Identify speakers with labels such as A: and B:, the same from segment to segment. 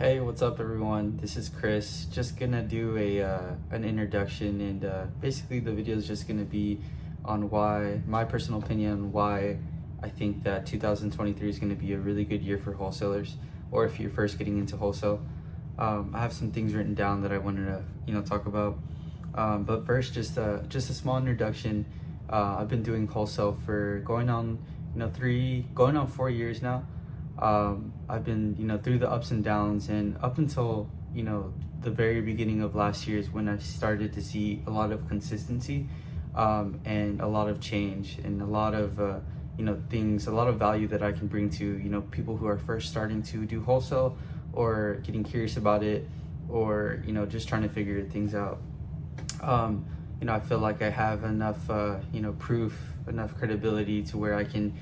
A: Hey, what's up, everyone? This is Chris. Just gonna do an introduction, and basically the video is just gonna be on why my personal opinion, why I think that 2023 is gonna be a really good year for wholesalers, or if you're first getting into wholesale. I have some things written down that I wanted to talk about. But first, just a small introduction. I've been doing wholesale for going on 4 years now. I've been, through the ups and downs, and up until, the very beginning of last year is when I started to see a lot of consistency, and a lot of change, and a lot of, things, a lot of value that I can bring to, people who are first starting to do wholesale or getting curious about it, or, just trying to figure things out. I feel like I have enough, proof, enough credibility to where I can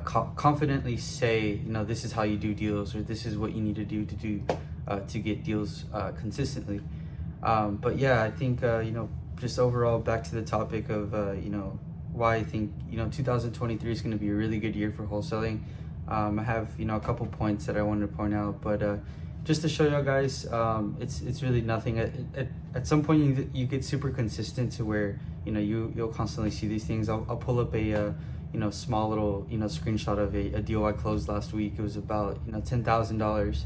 A: confidently say, this is how you do deals, or this is what you need to do to get deals consistently. But yeah, I think just overall, back to the topic of why I think 2023 is going to be a really good year for wholesaling. I have a couple points that I wanted to point out, but just to show y'all guys, it's really nothing. At some point you get super consistent to where you'll constantly see these things. I'll pull up a small little screenshot of a deal I closed last week. It was about $10,000,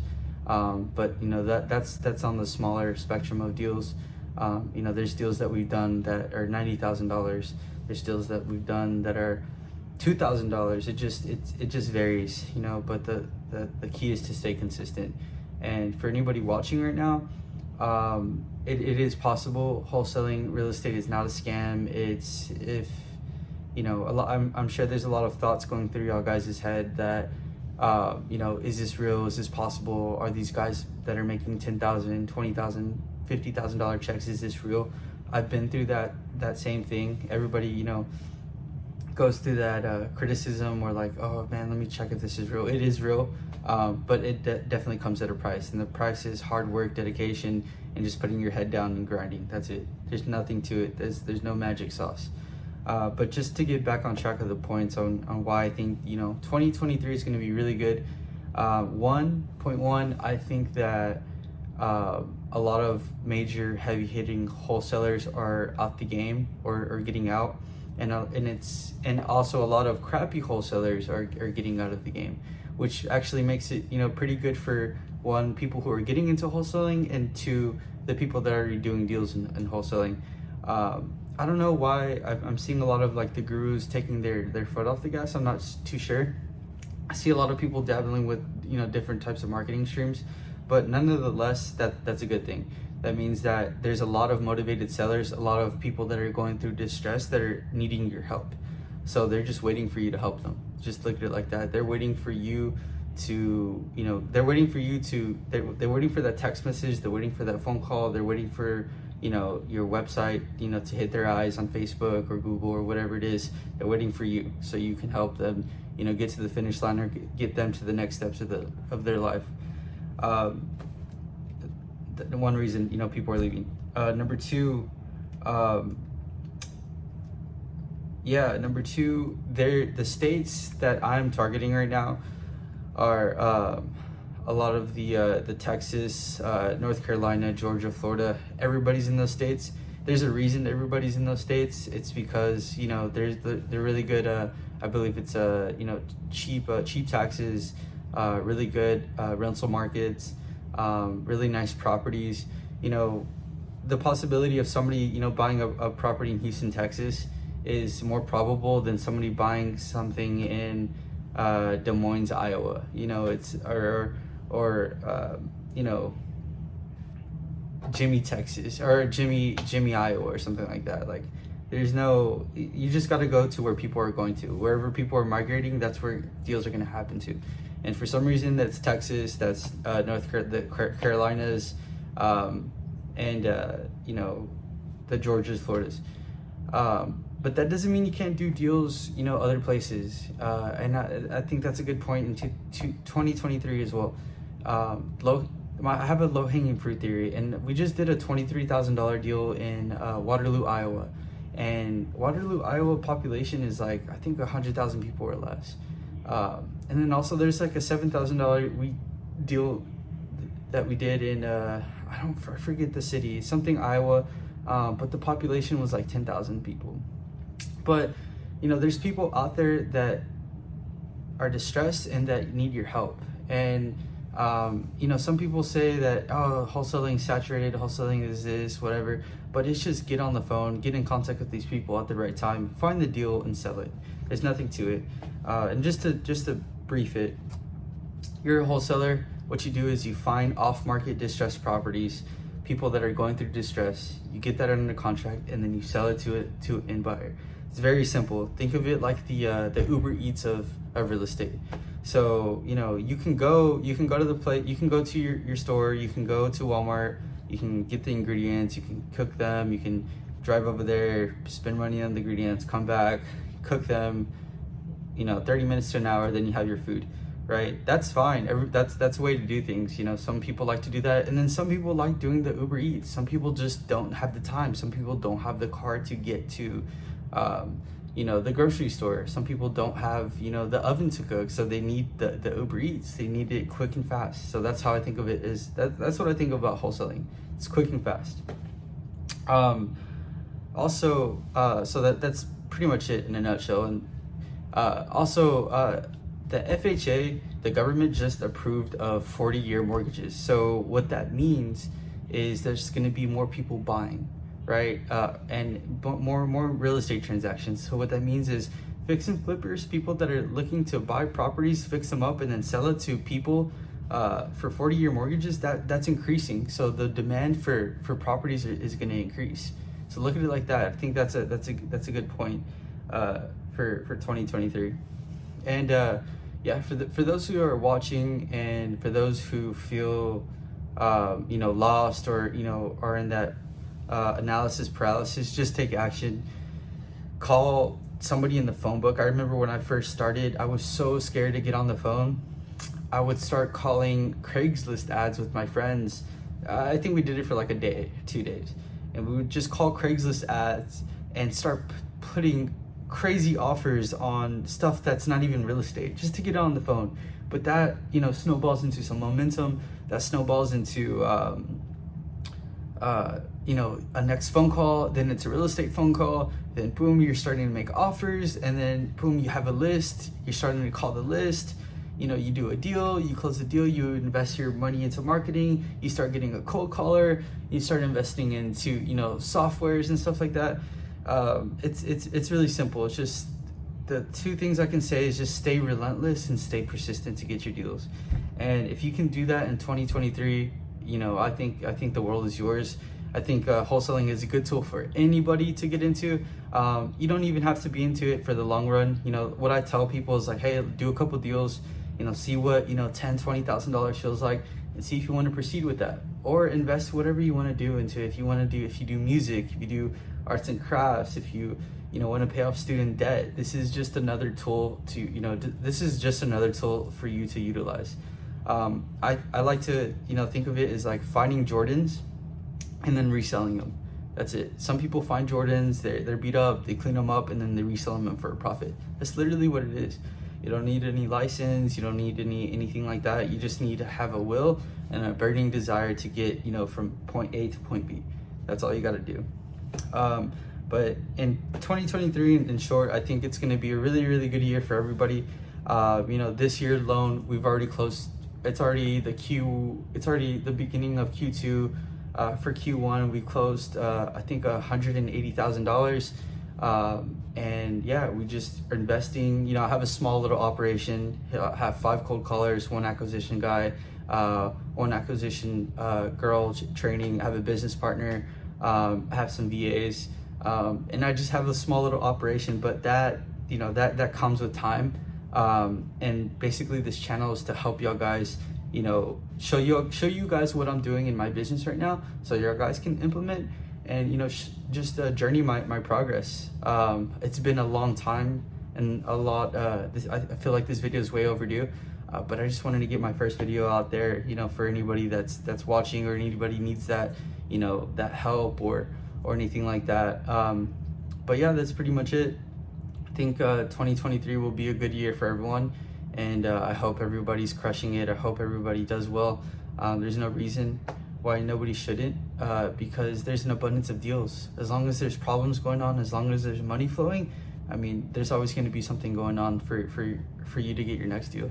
A: but that's on the smaller spectrum of deals. There's deals that we've done that are $90,000. There's deals that we've done that are $2,000. It just varies, but the key is to stay consistent. And for anybody watching right now, it is possible. Wholesaling real estate is not a scam. It's if I'm sure there's a lot of thoughts going through y'all guys' head that, is this real? Is this possible? Are these guys that are making $10,000, $20,000, $50,000 checks, is this real? I've been through that same thing. Everybody, goes through that criticism, or like, oh man, let me check if this is real. It is real, but it definitely comes at a price, and the price is hard work, dedication, and just putting your head down and grinding. That's it. There's nothing to it. There's no magic sauce. But just to get back on track of the points on why I think 2023 is going to be really good. 1.1, I think that a lot of major heavy hitting wholesalers are out the game, or getting out, and also a lot of crappy wholesalers are getting out of the game, which actually makes it pretty good for, one, people who are getting into wholesaling, and two, the people that are already doing deals in wholesaling. I don't know why I'm seeing a lot of like the gurus taking their foot off the gas. I'm not too sure. I see a lot of people dabbling with different types of marketing streams, but nonetheless, that's a good thing. That means that there's a lot of motivated sellers, a lot of people that are going through distress that are needing your help. So they're just waiting for you to help them. Just look at it like that. They're waiting for you to, they're waiting for that text message. They're waiting for that phone call. They're waiting for your website, to hit their eyes on Facebook or Google or whatever it is. They're waiting for you so you can help them, get to the finish line, or get them to the next steps of their life. The one reason, people are leaving. Number two, the states that I'm targeting right now are, a lot of the Texas, North Carolina, Georgia, Florida. Everybody's in those states. There's a reason everybody's in those states. It's because they're really good. I believe it's cheap taxes, really good rental markets, really nice properties. The possibility of somebody buying a property in Houston, Texas, is more probable than somebody buying something in Des Moines, Iowa. Or Jimmy, Texas, or Jimmy, Iowa, or something like that. Like, you just got to go to where people are going to. Wherever people are migrating, that's where deals are going to happen to. And for some reason, that's Texas, that's the Carolinas, and the Georgias, Floridas. But that doesn't mean you can't do deals, other places. And I think that's a good point in 2023 as well. I have a low-hanging fruit theory, and we just did a $23,000 deal in Waterloo, Iowa. And Waterloo, Iowa population is like, I think 100,000 people or less. And then also there's like a $7,000 deal that we did in I forget the city, something Iowa, but the population was like 10,000 people. But there's people out there that are distressed and that need your help. And some people say that, oh, wholesaling saturated, wholesaling is this, whatever, but it's just get on the phone, get in contact with these people at the right time, find the deal and sell it. There's nothing to it. And just to brief it, you're a wholesaler. What you do is you find off-market distressed properties, people that are going through distress, you get that under contract, and then you sell it to an end buyer. It's very simple. Think of it like the Uber Eats of real estate. So you can go to the plate, you can go to your store, you can go to Walmart, you can get the ingredients, you can cook them, you can drive over there, spend money on the ingredients, come back, cook them, 30 minutes to an hour, then you have your food, right? That's fine. That's the way to do things. Some people like to do that, and then some people like doing the Uber Eats. Some people just don't have the time. Some people don't have the car to get to the grocery store. Some people don't have the oven to cook, so they need the Uber Eats. They need it quick and fast. So that's how I think of it. That's what I think about wholesaling. It's quick and fast. So that's pretty much it in a nutshell. And the FHA, the government just approved of 40-year mortgages. So what that means is there's going to be more people buying, right? And more real estate transactions. So what that means is fix and flippers, people that are looking to buy properties, fix them up, and then sell it to people for 40-year mortgages. That's increasing. So the demand for properties is going to increase. So look at it like that. I think that's a good point for 2023. And for those who are watching, and for those who feel lost, or are in that analysis paralysis, just take action. Call somebody in the phone book. I remember when I first started, I was so scared to get on the phone. I would start calling Craigslist ads with my friends. I think we did it for like a day, 2 days, and we would just call Craigslist ads and start putting crazy offers on stuff that's not even real estate, just to get on the phone. But that snowballs into some momentum. That snowballs into a next phone call, then it's a real estate phone call, then boom, you're starting to make offers, and then boom, you have a list, you're starting to call the list, you do a deal, you close the deal, you invest your money into marketing, you start getting a cold caller, you start investing into softwares and stuff like that. It's really simple. It's just the two things I can say is just stay relentless and stay persistent to get your deals. And if you can do that in 2023, I think the world is yours. I think wholesaling is a good tool for anybody to get into. You don't even have to be into it for the long run. What I tell people is like, hey, do a couple deals, see what $10,000-$20,000 feels like, and see if you want to proceed with that, or invest whatever you want to do into it. If you do music, if you do arts and crafts, if you want to pay off student debt, this is just another tool this is just another tool for you to utilize. I like to think of it as like finding Jordans and then reselling them. That's it. Some people find Jordans, they're beat up, they clean them up, and then they resell them for a profit. That's literally what it is. You don't need any license, you don't need anything like that. You just need to have a will and a burning desire to get from point A to point B. That's all you got to do. But in 2023, in short, I think it's going to be a really, really good year for everybody. This year alone, we've already closed. It's already the beginning of Q2. For Q1, we closed, I think, $180,000. And yeah, we just are investing. I have a small little operation. I have 5 cold callers, 1 acquisition guy, 1 acquisition girl training. I have a business partner. I have some VAs, and I just have a small little operation. But that comes with time. And basically, this channel is to help y'all guys, show you guys what I'm doing in my business right now, so y'all guys can implement and just journey my progress. It's been a long time and a lot. I feel like this video is way overdue, but I just wanted to get my first video out there, for anybody that's watching, or anybody needs that that help or anything like that. But yeah, that's pretty much it. I think 2023 will be a good year for everyone, and I hope everybody's crushing it. I hope everybody does well. There's no reason why nobody shouldn't, because there's an abundance of deals. As long as there's problems going on, as long as there's money flowing, I mean, there's always going to be something going on for you to get your next deal.